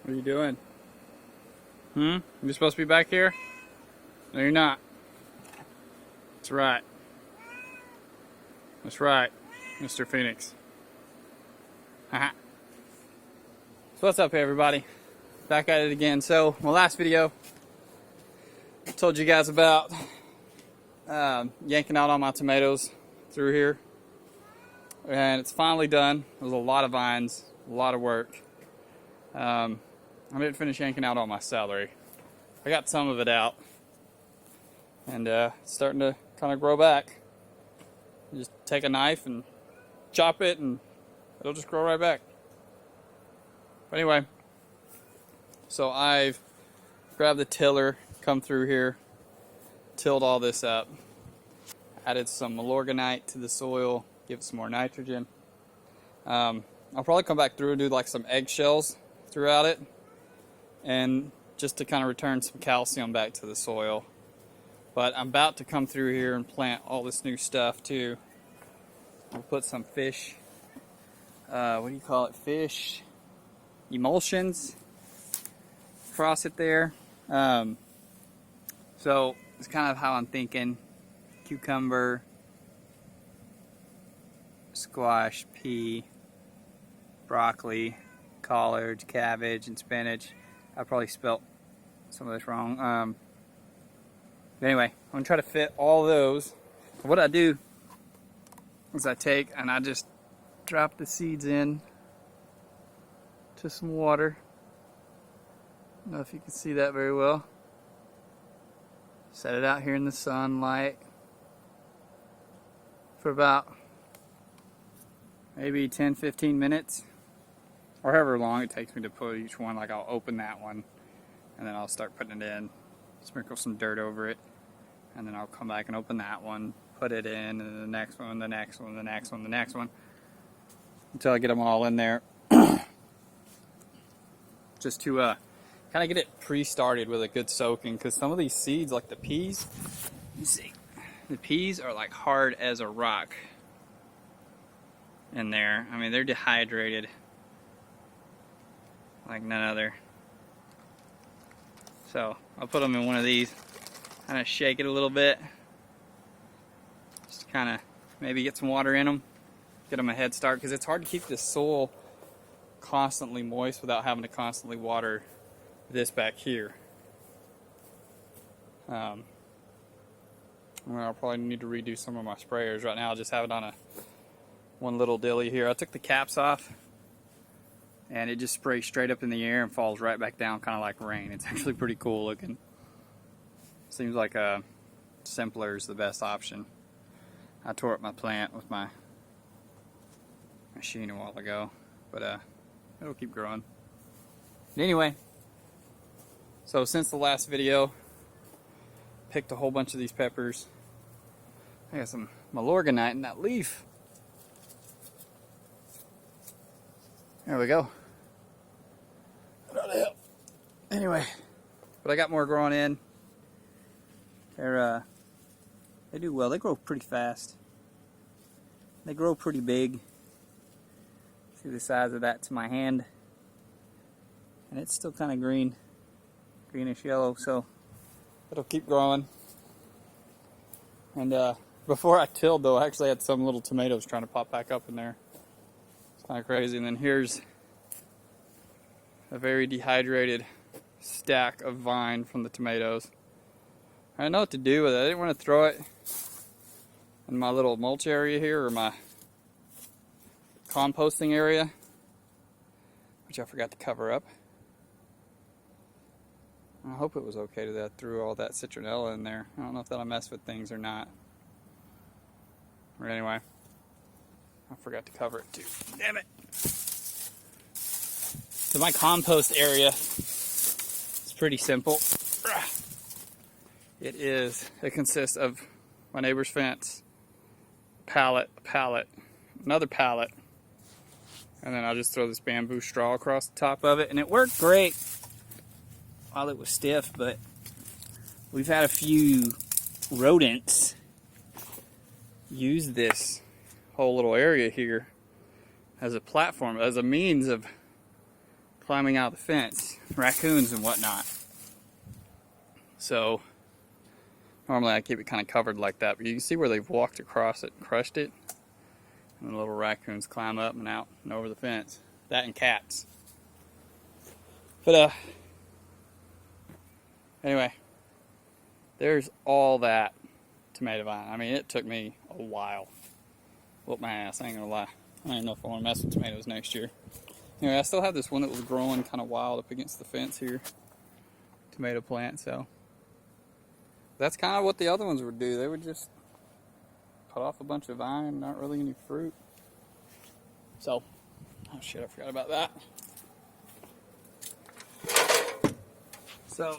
What are you doing? You're supposed to be back here? No, you're not. That's right. That's right, Mr. Phoenix. Haha. So what's up, everybody? Back at it again. So, my last video, I told you guys about yanking out all my tomatoes through here. And it's finally done. It was a lot of vines, a lot of work. I didn't finish yanking out all my celery. I got some of it out. And it's starting to kind of grow back. You just take a knife and chop it and it'll just grow right back. But anyway, so I've grabbed the tiller, come through here, tilled all this up, added some Milorganite to the soil, give it some more nitrogen. I'll probably come back through and do like some eggshells throughout it, and just to kind of return some calcium back to the soil. But I'm about to come through here and plant all this new stuff too. I'll put some fish, what do you call it, fish emulsions across it there. So it's kind of how I'm thinking: cucumber, squash, pea, broccoli, collards, cabbage, and spinach. I probably spelt some of this wrong. But anyway, I'm going to try to fit all those. What I do is I take and I just drop the seeds in to some water. I don't know if you can see that very well. Set it out here in the sunlight for about maybe 10-15 minutes, or however long it takes me to put each one. Like, I'll open that one and then I'll start putting it in, sprinkle some dirt over it, and then I'll come back and open that one, put it in, and then the next one, the next one, the next one, the next one, until I get them all in there. Just to kind of get it pre-started with a good soaking, because some of these seeds, like the peas, you see, the peas are like hard as a rock in there. I mean, they're dehydrated like none other. So I'll put them in one of these, kind of shake it a little bit, just kind of maybe get some water in them, get them a head start, because it's hard to keep this soil constantly moist without having to constantly water this back here. I'll probably need to redo some of my sprayers. Right now I'll just have it on one little dilly here. I took the caps off and it just sprays straight up in the air and falls right back down, kind of like rain. It's actually pretty cool looking. Seems like a simpler is the best option. I tore up my plant with my machine a while ago, but it'll keep growing. But anyway, so since the last video, picked a whole bunch of these peppers. I got some Milorganite in that leaf. There we go. Anyway, but I got more growing in. They do well. They grow pretty fast. They grow pretty big. See the size of that to my hand, and it's still kind of green, greenish yellow. So it'll keep growing. And before I tilled, though, I actually had some little tomatoes trying to pop back up in there. It's kind of crazy. And then here's a very dehydrated stack of vine from the tomatoes. I didn't know what to do with it. I didn't want to throw it in my little mulch area here, or my composting area, which I forgot to cover up. I hope it was okay that I threw all that citronella in there. I don't know if that'll mess with things or not. But anyway, I forgot to cover it too. Damn it! So my compost area is pretty simple. It consists of my neighbor's fence, pallet, another pallet, and then I'll just throw this bamboo straw across the top of it, and it worked great while it was stiff, but we've had a few rodents use this whole little area here as a platform, as a means of climbing out of the fence, raccoons and whatnot. So normally I keep it kind of covered like that, but you can see where they've walked across it and crushed it. And the little raccoons climb up and out and over the fence. That and cats. But anyway, there's all that tomato vine. I mean, it took me a while. Whoop my ass, I ain't gonna lie. I don't even know if I want to mess with tomatoes next year. Anyway, I still have this one that was growing kind of wild up against the fence here. Tomato plant, so. That's kind of what the other ones would do. They would just cut off a bunch of vine, not really any fruit. So, oh shit, I forgot about that. So,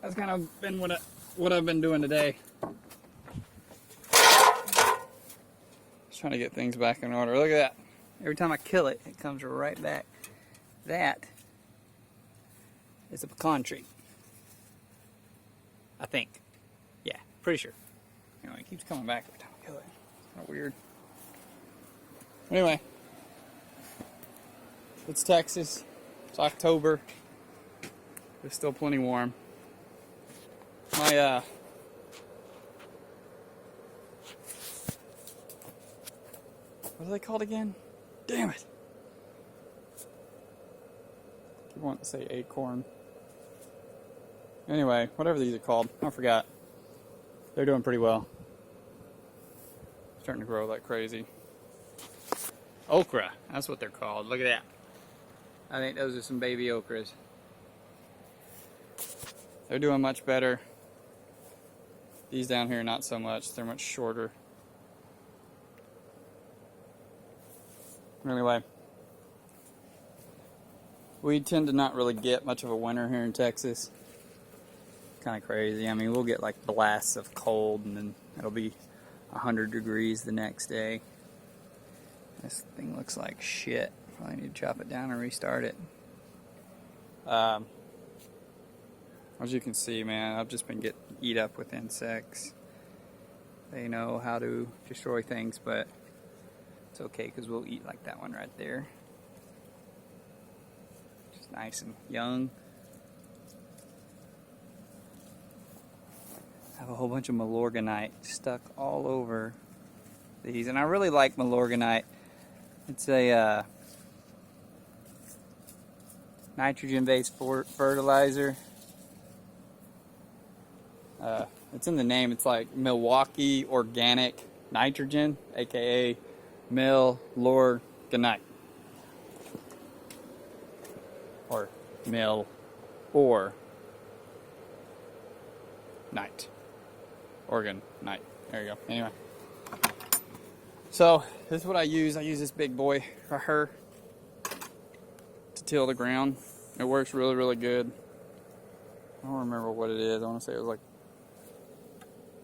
that's kind of been what I've been doing today. Just trying to get things back in order. Look at that. Every time I kill it, it comes right back. That is a pecan tree. I think. Yeah, pretty sure. Anyway, it keeps coming back every time I kill it. It's kind of weird. Anyway, it's Texas. It's October. It's still plenty warm. My what are they called again? Damn it! I keep wanting to say acorn. Anyway, whatever these are called, I forgot. They're doing pretty well. Starting to grow like crazy. Okra, that's what they're called. Look at that. I think those are some baby okras. They're doing much better. These down here, not so much. They're much shorter. Anyway, we tend to not really get much of a winter here in Texas. Kind of crazy. I mean, we'll get like blasts of cold and then it'll be 100 degrees the next day. This thing looks like shit. Probably need to chop it down and restart it. As you can see, man, I've just been getting eat up with insects. They know how to destroy things, but it's okay because we'll eat like that one right there. Just nice and young. I have a whole bunch of Milorganite stuck all over these, and I really like Milorganite. It's a nitrogen-based fertilizer. It's in the name. It's like Milwaukee Organic Nitrogen, aka Milorganite, or Mil or Night. Organ night. There you go. Anyway. So, this is what I use. I use this big boy right here to till the ground. It works really, really good. I don't remember what it is. I want to say it was like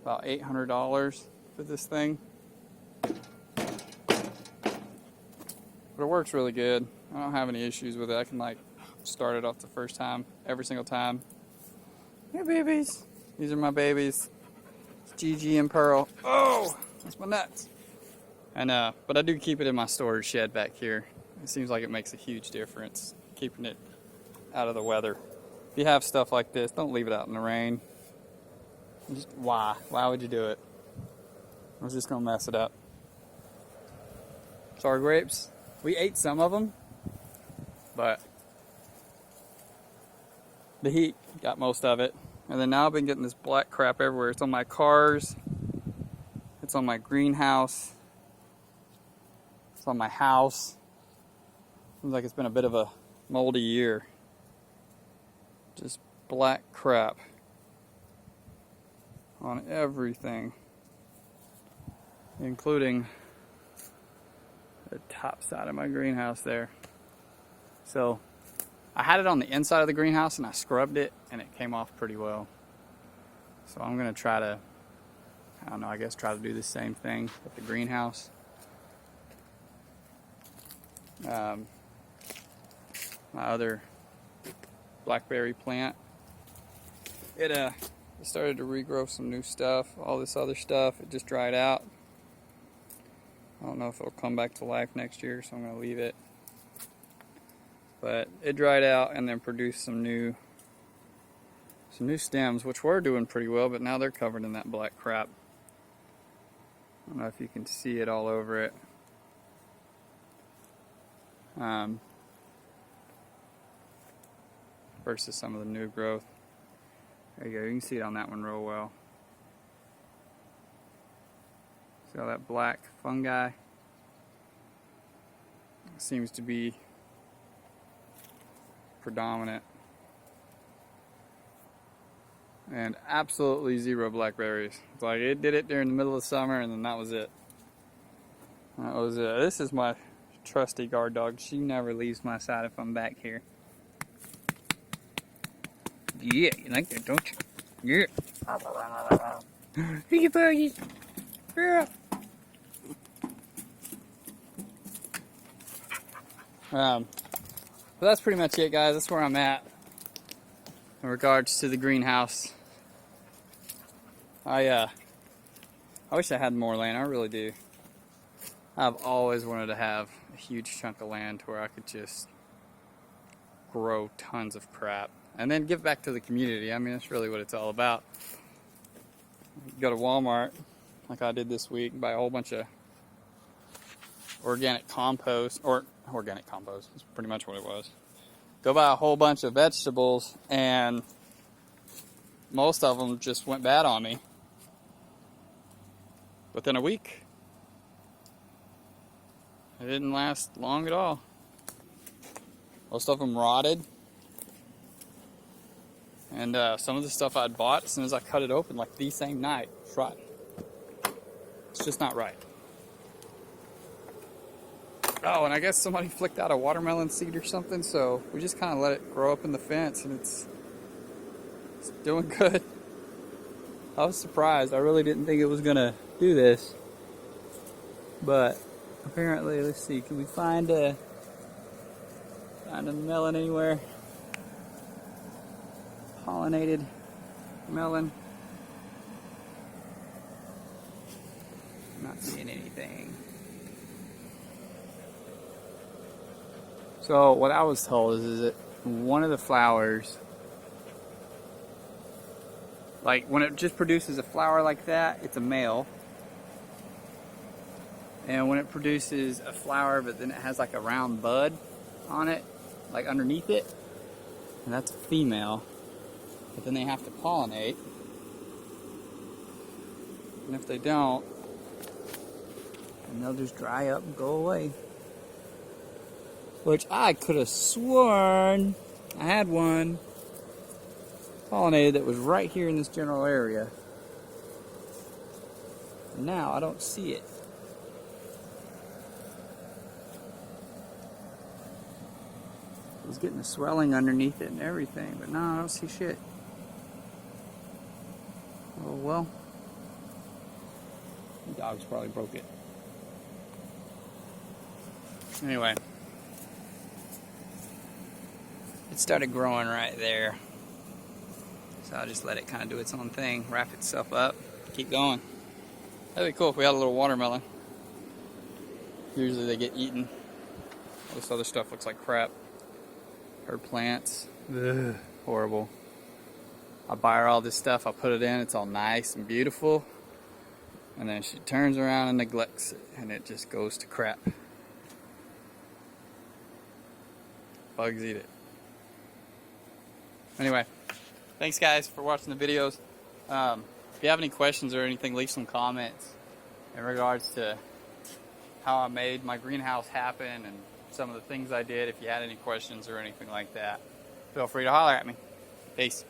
about $800 for this thing. But it works really good. I don't have any issues with it. I can like start it off the first time, every single time. Hey babies. These are my babies. Gigi and Pearl. Oh, that's my nuts. And but I do keep it in my storage shed back here. It seems like it makes a huge difference keeping it out of the weather. If you have stuff like this, don't leave it out in the rain. Just, why? Why would you do it? I was just gonna mess it up. Sour grapes. We ate some of them, but the heat got most of it. And then now I've been getting this black crap everywhere. It's on my cars. It's on my greenhouse. It's on my house. Seems like it's been a bit of a moldy year. Just black crap on everything, including the top side of my greenhouse there. So I had it on the inside of the greenhouse and I scrubbed it and it came off pretty well. So I'm going to try to, I don't know, I guess try to do the same thing with the greenhouse. My other blackberry plant, it started to regrow some new stuff. All this other stuff, it just dried out. I don't know if it'll come back to life next year, so I'm going to leave it. But it dried out and then produced some new stems, which were doing pretty well, but now they're covered in that black crap. I don't know if you can see it all over it. Versus some of the new growth. There you go, you can see it on that one real well. See all that black fungi? It seems to be predominant. And absolutely zero blackberries. It's like it did it during the middle of summer and then that was it. That was it. This is my trusty guard dog. She never leaves my side if I'm back here. Yeah, you like that, don't you? Yeah. Here you birdies. Yeah. But that's pretty much it, guys. That's where I'm at in regards to the greenhouse. I wish I had more land. I really do. I've always wanted to have a huge chunk of land where I could just grow tons of crap and then give back to the community. I mean, that's really what it's all about. You go to Walmart, like I did this week, buy a whole bunch of organic compost, is pretty much what it was. Go buy a whole bunch of vegetables, and most of them just went bad on me within a week. It didn't last long at all. Most of them rotted. And some of the stuff I'd bought, as soon as I cut it open, like the same night, it's rotten. It's just not right. Oh, and I guess somebody flicked out a watermelon seed or something, so we just kind of let it grow up in the fence, and it's doing good. I was surprised. I really didn't think it was gonna do this, but apparently, let's see, can we find a melon anywhere? Pollinated melon. Not seeing anything. So what I was told is that one of the flowers, like when it just produces a flower like that, it's a male. And when it produces a flower but then it has like a round bud on it, like underneath it, and that's a female. But then they have to pollinate. And if they don't, then they'll just dry up and go away. Which I could have sworn I had one pollinated that was right here in this general area. And now I don't see it. It was getting a swelling underneath it and everything, but no, I don't see shit. Oh well. The dogs probably broke it. Anyway. It started growing right there. So I'll just let it kind of do its own thing, wrap itself up, keep going. That'd be cool if we had a little watermelon. Usually they get eaten. All this other stuff looks like crap. Herb plants. Ugh, horrible. I buy her all this stuff, I put it in, it's all nice and beautiful. And then she turns around and neglects it, and it just goes to crap. Bugs eat it. Anyway, thanks guys for watching the videos. If you have any questions or anything, leave some comments in regards to how I made my greenhouse happen and some of the things I did. If you had any questions or anything like that, feel free to holler at me. Peace.